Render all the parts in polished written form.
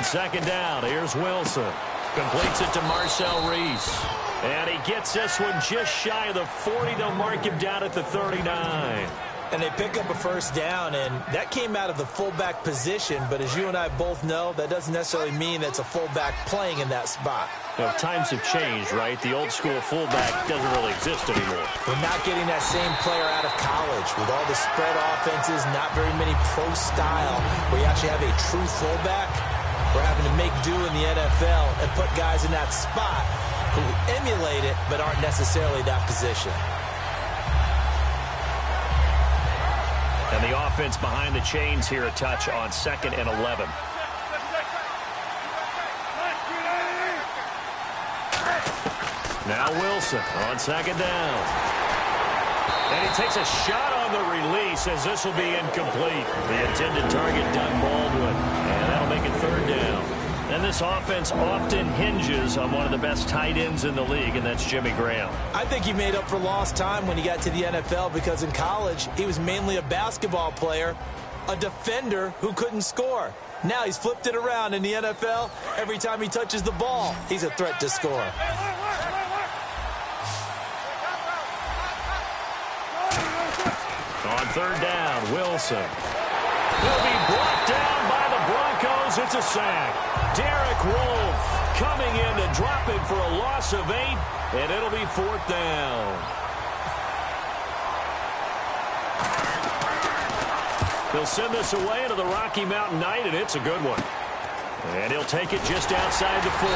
second down. Here's Wilson. Completes it to Marcel Reese. And he gets this one just shy of the 40. They'll mark him down at the 39. And they pick up a first down, and that came out of the fullback position. But as you and I both know, that doesn't necessarily mean it's a fullback playing in that spot. Well, times have changed, right? The old school fullback doesn't really exist anymore. We're not getting that same player out of college with all the spread offenses, not very many pro style, where you actually have a true fullback. We're having to make do in the NFL and put guys in that spot who emulate it but aren't necessarily that position. And the offense behind the chains here, a touch on 2nd and 11. Now Wilson on 2nd down. And he takes a shot on the release as this will be incomplete. The intended target, Doug Baldwin. And that'll make it 3rd down. And this offense often hinges on one of the best tight ends in the league, and that's Jimmy Graham. I think he made up for lost time when he got to the NFL because in college, he was mainly a basketball player, a defender who couldn't score. Now he's flipped it around in the NFL. Every time he touches the ball, he's a threat to score. On 3rd down, Wilson. He'll be brought down by the Broncos. It's a sack. Derek Wolfe coming in to drop him for a loss of 8, and it'll be 4th down. He'll send this away into the Rocky Mountain Night, and it's a good one. And he'll take it just outside the 40.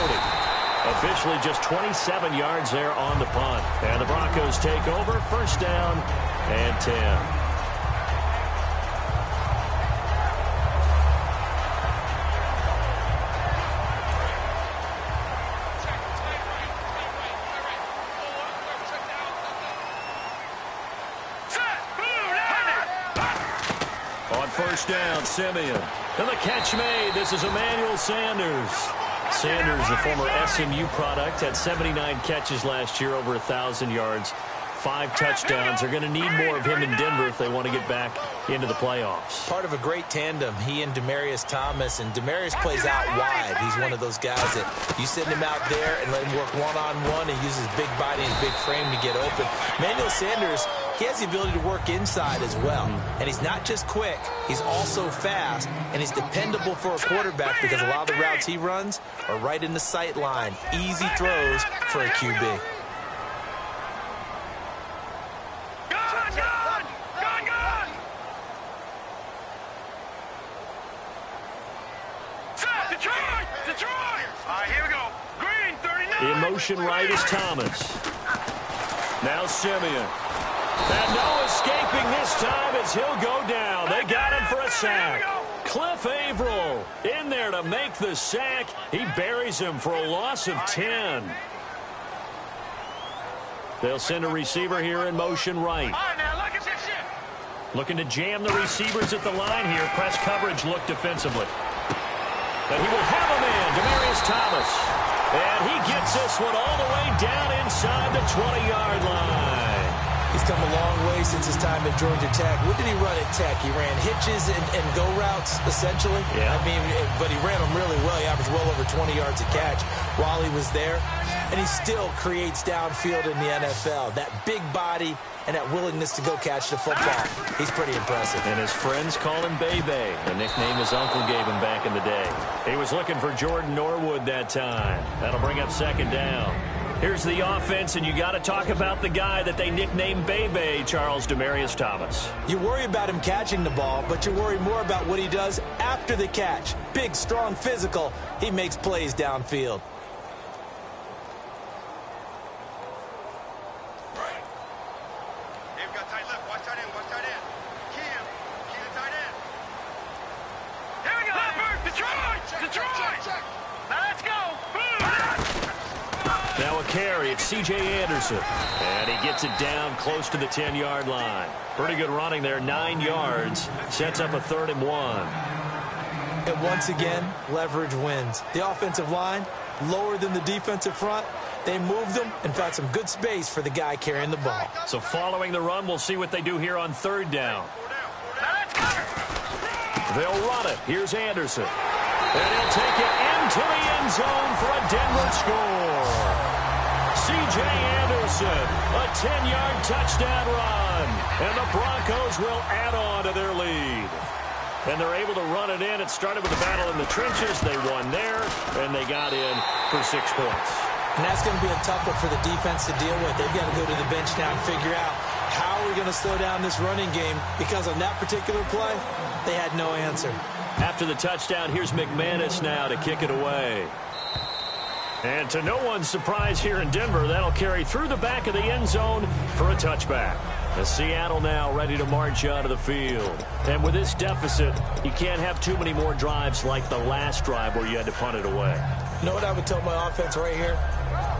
Officially just 27 yards there on the punt. And the Broncos take over, 1st down and 10. Down, Simeon. And the catch made. This is Emmanuel Sanders. Sanders, the former SMU product, had 79 catches last year, over 1,000 yards, 5 touchdowns. They're going to need more of him in Denver if they want to get back into the playoffs. Part of a great tandem, he and Demaryius Thomas. And Demaryius plays out wide. He's one of those guys that you send him out there and let him work one-on-one and use his big body and his big frame to get open. Emmanuel Sanders, he has the ability to work inside as well. And he's not just quick, he's also fast, and he's dependable for a quarterback because a lot of the routes he runs are right in the sight line. Easy throws for a QB. In motion right is Thomas. Now Simeon. And no escaping this time as he'll go down. They got him for a sack. Cliff Averill in there to make the sack. He buries him for a loss of 10. They'll send a receiver here in motion right. Looking to jam the receivers at the line here. Press coverage look defensively. And he will have a man, Demaryius Thomas. And he gets this one all the way down inside the 20-yard line. He's come a long way since his time at Georgia Tech. What did he run at Tech? He ran hitches and go routes, essentially. Yeah. I mean, but he ran them really well. He averaged well over 20 yards a catch while he was there. And he still creates downfield in the NFL. That big body and that willingness to go catch the football. He's pretty impressive. And his friends call him Bebe, the nickname his uncle gave him back in the day. He was looking for Jordan Norwood that time. That'll bring up 2nd down. Here's the offense, and you got to talk about the guy that they nicknamed Bebe, Charles Demaryius Thomas. You worry about him catching the ball, but you worry more about what he does after the catch. Big, strong, physical. He makes plays downfield. Now a carry, it's C.J. Anderson. And he gets it down close to the 10-yard line. Pretty good running there, 9 yards. Sets up a 3rd and 1. And once again, leverage wins. The offensive line, lower than the defensive front. They moved them and found some good space for the guy carrying the ball. So following the run, we'll see what they do here on 3rd down. They'll run it. Here's Anderson. And he'll take it into the end zone for a Denver score. C.J. Anderson, a 10-yard touchdown run. And the Broncos will add on to their lead. And they're able to run it in. It started with a battle in the trenches. They won there, and they got in for 6 points. And that's going to be a tough one for the defense to deal with. They've got to go to the bench now and figure out how we're going to slow down this running game, because on that particular play, they had no answer. After the touchdown, here's McManus now to kick it away. And to no one's surprise here in Denver, that'll carry through the back of the end zone for a touchback. The Seattle now ready to march out of the field. And with this deficit, you can't have too many more drives like the last drive where you had to punt it away. You know what I would tell my offense right here?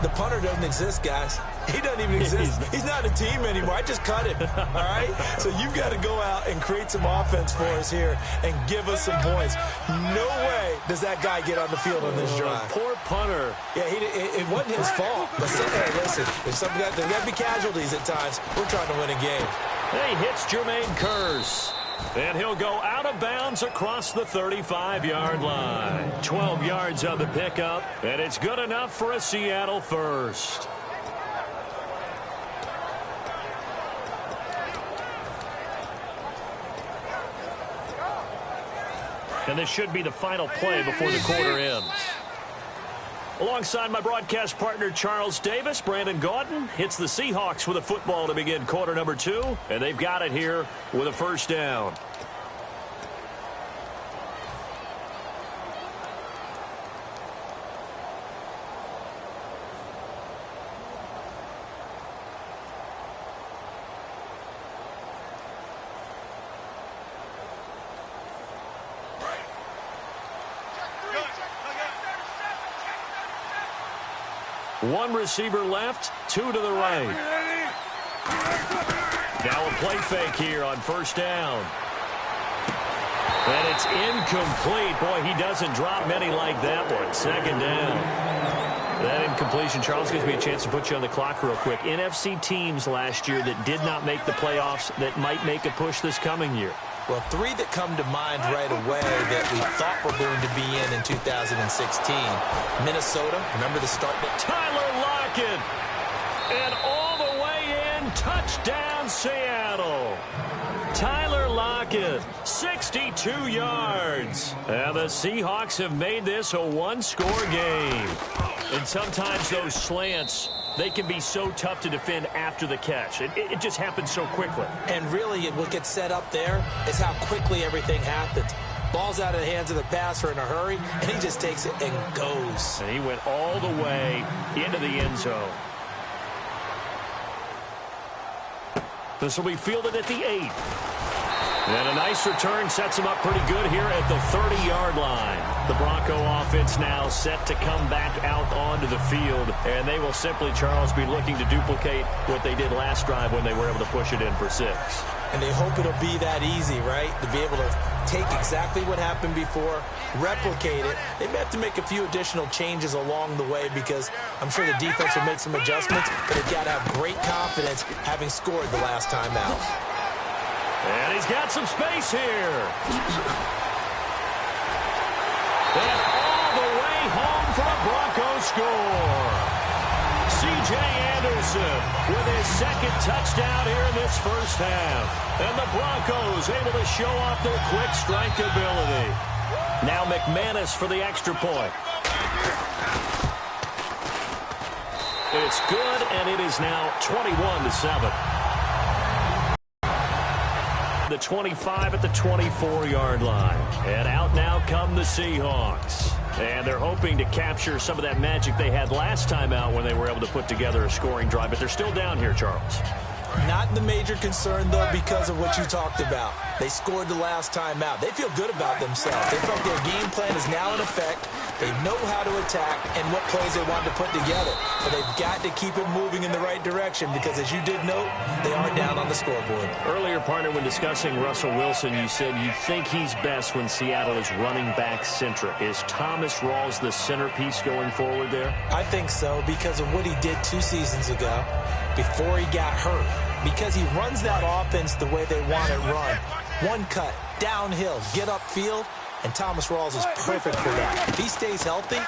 The punter doesn't exist, guys. He doesn't even exist. He's not a team anymore. I just cut him, all right? So you've got to go out and create some offense for us here and give us some points. No way does that guy get on the field on this drive. Poor punter. Yeah, it wasn't his fault. But hey, listen, there's got to be casualties at times. We're trying to win a game. He hits Jermaine Kearse. And he'll go out of bounds across the 35-yard line. 12 yards on the pickup, and it's good enough for a Seattle first. And this should be the final play before the quarter ends. Alongside my broadcast partner, Charles Davis, Brandon Gaudin hits the Seahawks with a football to begin quarter number 2, and they've got it here with a first down. One receiver left, 2 to the right. Now a play fake here on first down. And it's incomplete. Boy, he doesn't drop many like that one. Second down. That incompletion, Charles, gives me a chance to put you on the clock real quick. NFC teams last year that did not make the playoffs that might make a push this coming year. Well, 3 that come to mind right away that we thought were going to be in 2016. Minnesota, remember the start? Tyler Lockett. And all the way in, touchdown Seattle. Tyler Lockett, 62 yards. And the Seahawks have made this a one-score game. And sometimes those slants, they can be so tough to defend after the catch. It just happens so quickly. And really, what gets set up there is how quickly everything happens. Ball's out of the hands of the passer in a hurry, and he just takes it and goes. And he went all the way into the end zone. This will be fielded at the 8. And a nice return sets him up pretty good here at the 30-yard line. The Bronco offense now set to come back out onto the field, and they will simply, Charles, be looking to duplicate what they did last drive when they were able to push it in for 6. And they hope it'll be that easy, right? To be able to take exactly what happened before, replicate it. They may have to make a few additional changes along the way because I'm sure the defense will make some adjustments, but they've got to have great confidence having scored the last time out. And he's got some space here. And all the way home for a Broncos score. C.J. Anderson with his second touchdown here in this first half. And the Broncos able to show off their quick strike ability. Now McManus for the extra point. It's good, and it is now 21-7. The 25 at the 24-yard line. And out now come the Seahawks. And they're hoping to capture some of that magic they had last time out when they were able to put together a scoring drive. But they're still down here, Charles. Not the major concern, though, because of what you talked about. They scored the last time out. They feel good about themselves. They felt their game plan is now in effect. They know how to attack and what plays they want to put together. But they've got to keep it moving in the right direction because, as you did note, they are down on the scoreboard. Earlier, partner, when discussing Russell Wilson, you said you think he's best when Seattle is running back centric. Is Thomas Rawls the centerpiece going forward there? I think so because of what he did 2 seasons ago before he got hurt. Because he runs that offense the way they want it run. One cut, downhill, get upfield, and Thomas Rawls is perfect for that. If he stays healthy,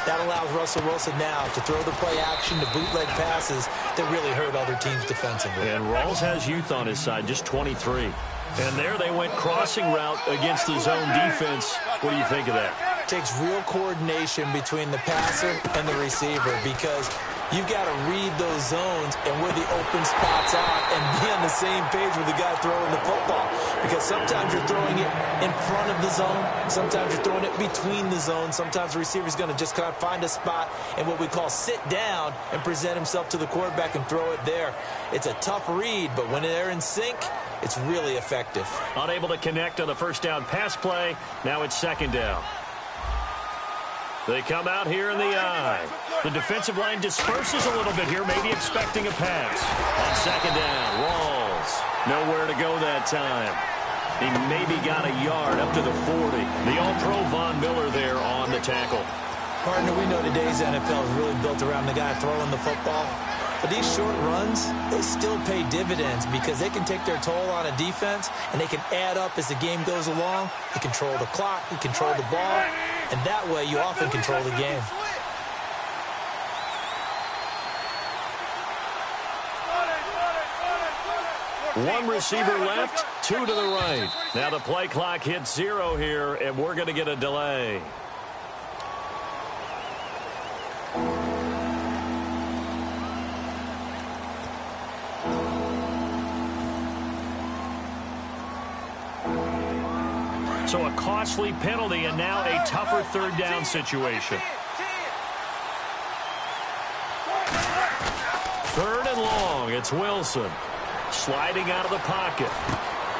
that allows Russell Wilson now to throw the play action, to bootleg passes that really hurt other teams defensively. And Rawls has youth on his side, just 23. And there they went crossing route against the zone defense. What do you think of that? It takes real coordination between the passer and the receiver because you've got to read those zones and where the open spots are and be on the same page with the guy throwing the football. Because sometimes you're throwing it in front of the zone. Sometimes you're throwing it between the zones. Sometimes the receiver's going to just kind of find a spot and what we call sit down and present himself to the quarterback and throw it there. It's a tough read, but when they're in sync, it's really effective. Unable to connect on the first down pass play. Now it's second down. They come out here in the eye. The defensive line disperses a little bit here, maybe expecting a pass. On second down, Rawls. Nowhere to go that time. He maybe got a yard up to the 40. The All-Pro Von Miller there on the tackle. Partner, we know today's NFL is really built around the guy throwing the football. But these short runs, they still pay dividends because they can take their toll on a defense and they can add up as the game goes along. You control the clock, you control the ball, and that way you often control the game. One receiver left, two to the right. Now the play clock hits 0 here, and we're going to get a delay. So a costly penalty and now a tougher third down situation. Third and long, it's Wilson. Sliding out of the pocket.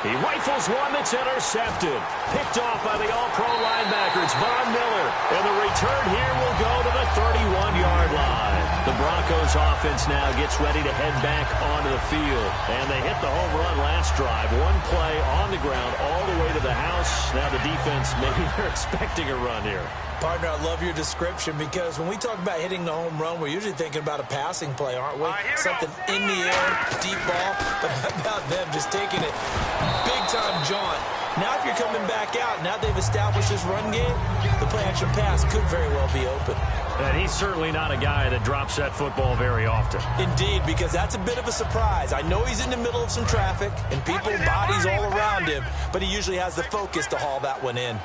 He rifles one that's intercepted. Picked off by the All-Pro linebacker. It's Von Miller. And the return here will go to the 31-yard line. The Broncos offense now gets ready to head back onto the field. And they hit the home run last drive. One play on the ground all the way to the house. Now the defense, maybe they're expecting a run here. Partner, I love your description because when we talk about hitting the home run, we're usually thinking about a passing play, aren't we? Something in the air, deep ball. But how about them just taking it big-time jaunt? Now if you're coming back out, now they've established this run game, the play-action pass could very well be open. And he's certainly not a guy that drops that football very often. Indeed, because that's a bit of a surprise. I know he's in the middle of some traffic and people, bodies all around him, but he usually has the focus to haul that one in.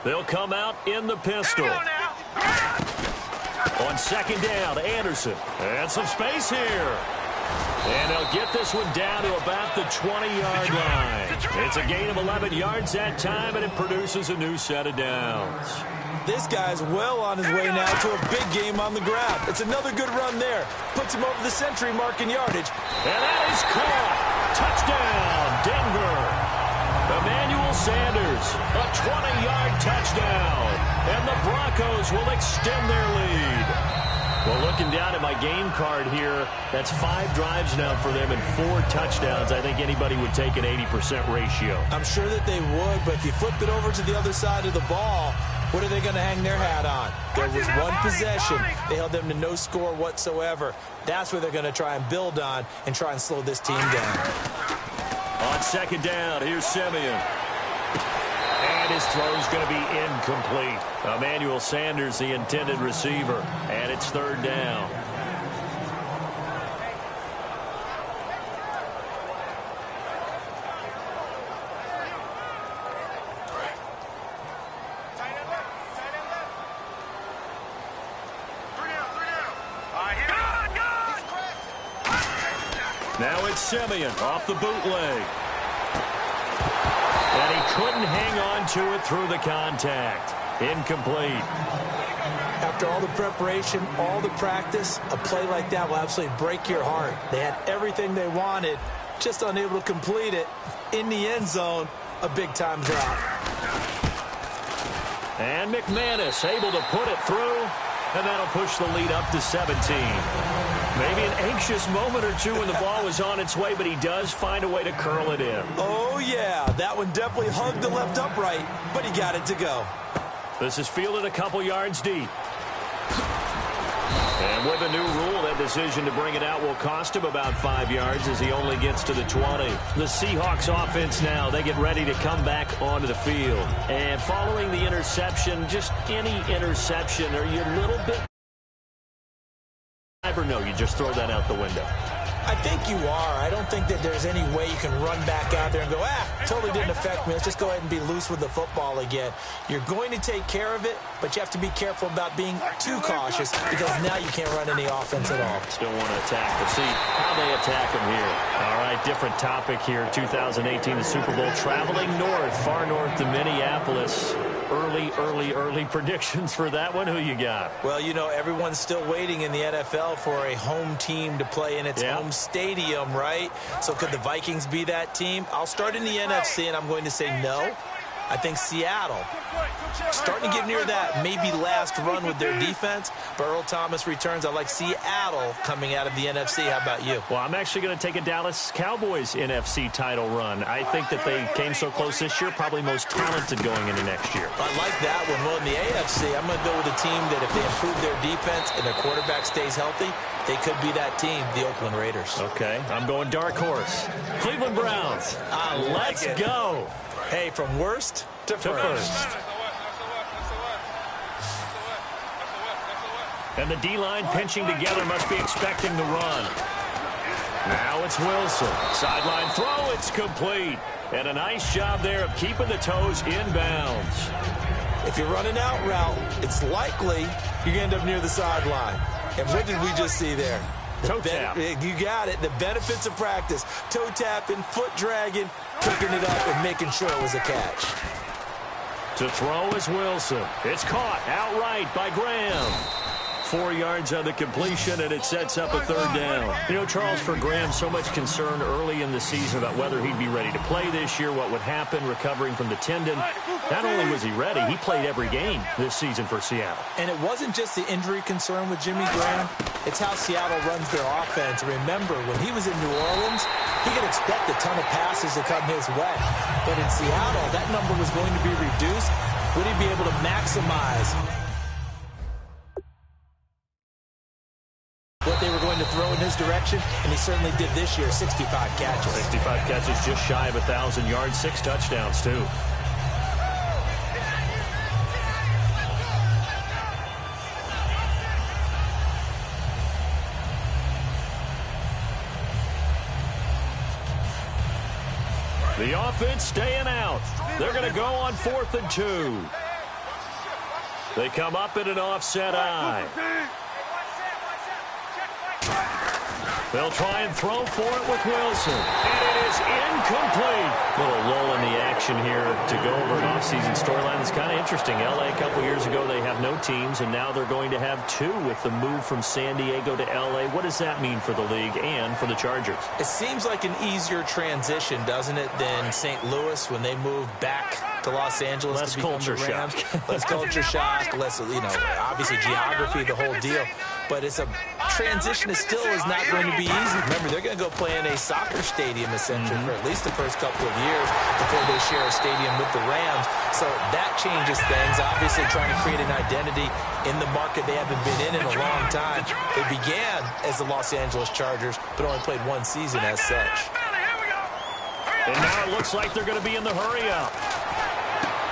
They'll come out in the pistol. On second down, Anderson. And some space here. And they'll get this one down to about the 20-yard line. It's a gain of 11 yards that time, and it produces a new set of downs. This guy's well on his way now to a big game on the ground. It's another good run there. Puts him over the century mark in yardage. And that is caught. Touchdown, Denver. Emmanuel Sanders, a 20-yard touchdown. And the Broncos will extend their lead. Well, looking down at my game card here, that's 5 drives now for them and 4 touchdowns. I think anybody would take an 80% ratio. I'm sure that they would, but if you flipped it over to the other side of the ball, what are they going to hang their hat on? There was one possession. They held them to no score whatsoever. That's where they're going to try and build on and try and slow this team down. On second down, here's Simeon. And his throw's going to be incomplete. Emmanuel Sanders, the intended receiver. And it's third down. Now it's Simeon off the bootleg. And he couldn't hang on to it through the contact. Incomplete. After all the preparation, all the practice, a play like that will absolutely break your heart. They had everything they wanted, just unable to complete it. In the end zone, a big-time drop. And McManus able to put it through, and that'll push the lead up to 17. Maybe an anxious moment or two when the ball was on its way, but he does find a way to curl it in. Oh, yeah. That one definitely hugged the left upright, but he got it to go. This is fielded a couple yards deep. And And with a new rule, that decision to bring it out will cost him about 5 yards as he only gets to the 20. The Seahawks offense now, they get ready to come back onto the field. And following the interception, just any interception, are you a little bit... Or no, you just throw that out the window? I think you are. I don't think that there's any way you can run back out there and go, totally didn't affect me. Let's just go ahead and be loose with the football again. You're going to take care of it, but you have to be careful about being too cautious because now you can't run any offense at all. Still want to attack. We'll see how they attack him here. All right, different topic here. 2018, the Super Bowl, traveling north, far north to Minneapolis. Early predictions for that one. Who you got? Well, you know, everyone's still waiting in the NFL for a home team to play in its home stadium, right? So could the Vikings be that team? I'll start in the NFC, and I'm going to say no. I think Seattle, starting to get near that maybe last run with their defense, but Earl Thomas returns. I like Seattle coming out of the NFC. How about you? Well, I'm actually going to take a Dallas Cowboys NFC title run. I think that they came so close this year, probably most talented going into next year. I like that one. Well, in the AFC, I'm going to go with a team that if they improve their defense and their quarterback stays healthy, they could be that team, the Oakland Raiders. Okay, I'm going dark horse. Cleveland Browns. Let's go. Hey, from worst to first. And the D-line pinching together, must be expecting the run. Now it's Wilson. Sideline throw, it's complete. And a nice job there of keeping the toes inbounds. If you're running out route, it's likely you're going to end up near the sideline. And what did we just see there? Toe tap. You got it. The benefits of practice. Toe tapping, foot dragging, picking it up, and making sure it was a catch. To throw is Wilson. It's caught outright by Graham. 4 yards on the completion, and it sets up a third down. You know, Charles, for Graham, so much concern early in the season about whether he'd be ready to play this year, what would happen recovering from the tendon. Not only was he ready, he played every game this season for Seattle. And it wasn't just the injury concern with Jimmy Graham. It's how Seattle runs their offense. Remember, when he was in New Orleans, he could expect a ton of passes to come his way. But in Seattle, that number was going to be reduced. Would he be able to maximize what they were going to throw in his direction? And he certainly did this year, 65 catches. 65 catches, just shy of 1,000 yards, 6 touchdowns, too. The offense staying out. They're going to go on 4th and 2. They come up in an offset eye. They'll try and throw for it with Wilson. And it is incomplete. Little lull in the action here to go over an offseason storyline that's kind of interesting. L.A. a couple years ago, they have no teams, and now they're going to have 2 with the move from San Diego to L.A. What does that mean for the league and for the Chargers? It seems like an easier transition, doesn't it, than St. Louis when they moved back to Los Angeles less to become culture the Rams. shock. Less culture shock, less, obviously geography, the whole deal. But it's a transition that still is not going to be easy. Remember, they're going to go play in a soccer stadium, essentially, for at least the first couple of years before they share a stadium with the Rams. So that changes things. Obviously, trying to create an identity in the market they haven't been in a long time. They began as the Los Angeles Chargers, but only played 1 season as such. And now it looks like they're going to be in the hurry-up.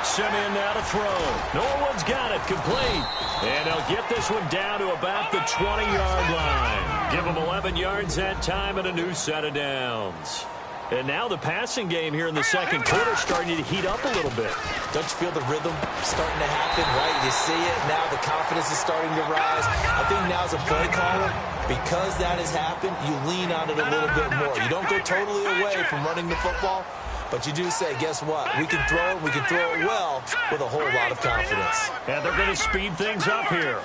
Simeon now to throw. Norwood's got it, complete. And they'll get this one down to about the 20-yard line. Give them 11 yards that time and a new set of downs. And now the passing game here in the second quarter starting to heat up a little bit. Don't you feel the rhythm starting to happen, right? You see it now. The confidence is starting to rise. I think now as a play caller, because that has happened, you lean on it a little bit more. You don't go totally away from running the football, but you do say, guess what? We can throw it. We can throw it well with a whole lot of confidence. And they're going to speed things up here.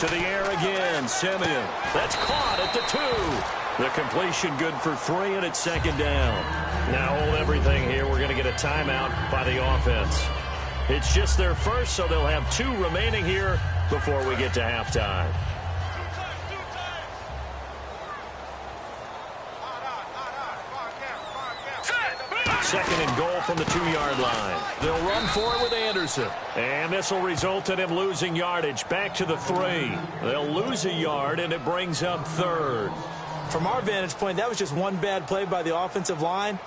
To the air again, Simeon. That's caught at the 2. The completion good for 3, and it's second down. Now hold everything here. We're going to get a timeout by the offense. It's just their first, so they'll have 2 remaining here before we get to halftime. second and goal from the 2-yard line. They'll run for it with Anderson. And this will result in him losing yardage. Back to the 3. They'll lose a yard, and it brings up third. From our vantage point, that was just one bad play by the offensive line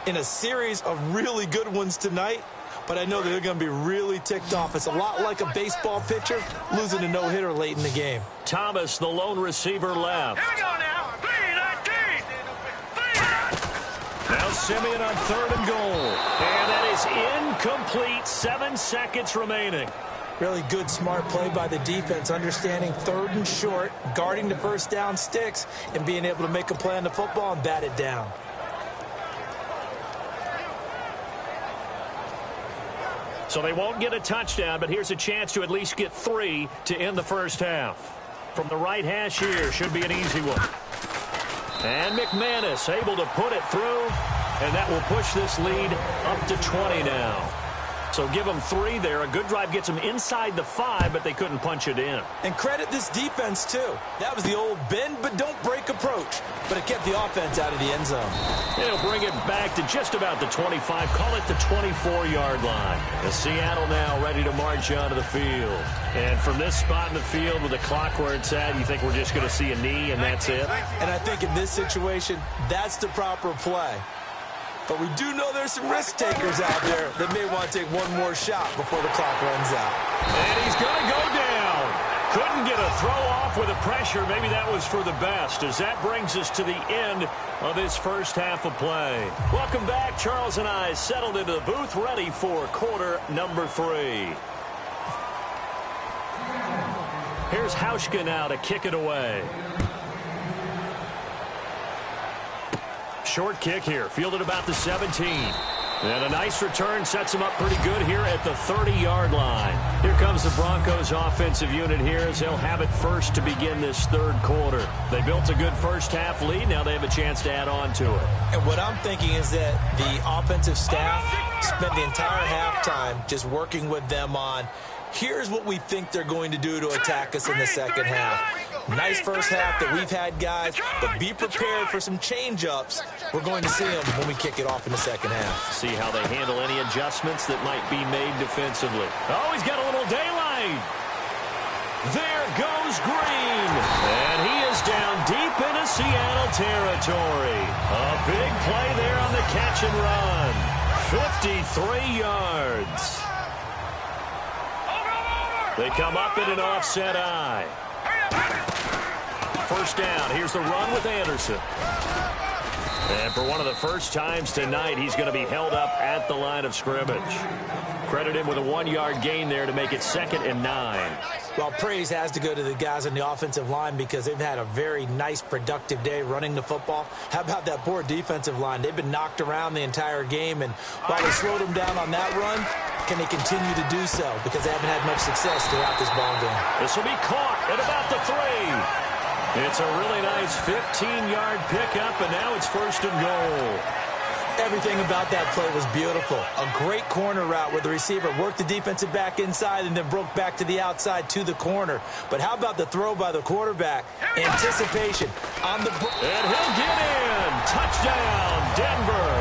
in a series of really good ones tonight. But I know that they're going to be really ticked off. It's a lot like a baseball pitcher losing a no-hitter late in the game. Thomas, the lone receiver, left. Here we go now. 3-19. Now Simeon on 3rd and goal. And that is incomplete. 7 seconds remaining. Really good, smart play by the defense, understanding 3rd and short, guarding the first down sticks, and being able to make a play on the football and bat it down. So they won't get a touchdown, but here's a chance to at least get 3 to end the first half. From the right hash here, should be an easy one. And McManus able to put it through, and that will push this lead up to 20 now. So give them 3 there. A good drive gets them inside the 5, but they couldn't punch it in. And credit this defense, too. That was the old bend but don't break approach, but it kept the offense out of the end zone. They'll bring it back to just about the 25, call it the 24-yard line. The Seattle now ready to march onto the field. And from this spot in the field with the clock where it's at, you think we're just going to see a knee and that's it? And I think in this situation, that's the proper play. But we do know there's some risk takers out there that may want to take one more shot before the clock runs out. And he's going to go down. Couldn't get a throw off with the pressure. Maybe that was for the best, as that brings us to the end of this first half of play. Welcome back. Charles and I settled into the booth, ready for quarter number 3. Here's Hauschka now to kick it away. Short kick here, fielded about the 17. And a nice return sets him up pretty good here at the 30-yard line. Here comes the Broncos offensive unit here as they'll have it first to begin this 3rd quarter. They built a good first half lead. Now they have a chance to add on to it. And what I'm thinking is that the offensive staff spent the entire halftime just working with them on, here's what we think they're going to do to attack us in the second half. Nice first half that we've had, guys, but be prepared for some change-ups. We're going to see them when we kick it off in the second half. See how they handle any adjustments that might be made defensively. Oh, he's got a little daylight. There goes Green. And he is down deep into Seattle territory. A big play there on the catch and run. 53 yards. They come up in an offset eye. First down. Here's the run with Anderson. And for one of the first times tonight, he's going to be held up at the line of scrimmage. Credit him with a 1-yard gain there to make it 2nd and 9. Well, praise has to go to the guys on the offensive line because they've had a very nice, productive day running the football. How about that poor defensive line? They've been knocked around the entire game, and while they slowed them down on that run, can they continue to do so? Because they haven't had much success throughout this ball game. This will be caught at about the 3. It's a really nice 15-yard pickup, and now it's 1st and goal. Everything about that play was beautiful. A great corner route where the receiver worked the defensive back inside and then broke back to the outside to the corner. But how about the throw by the quarterback? Anticipation on the... And he'll get in. Touchdown, Denver.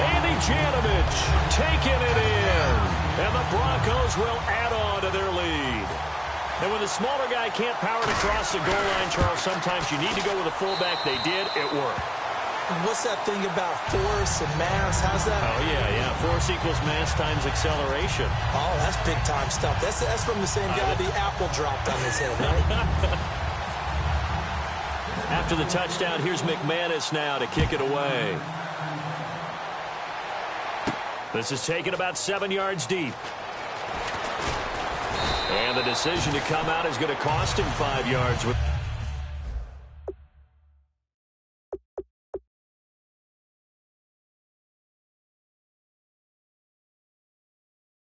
Andy Janovich taking it in. And the Broncos will add on to their lead. And when the smaller guy can't power it across the goal line, Charles, sometimes you need to go with a fullback. They did. It worked. What's that thing about force and mass? How's that? Oh, yeah. Force equals mass times acceleration. Oh, that's big-time stuff. That's from the same guy the apple dropped on his head, right? After the touchdown, here's McManus now to kick it away. This is taken about 7 yards deep. And the decision to come out is going to cost him 5 yards.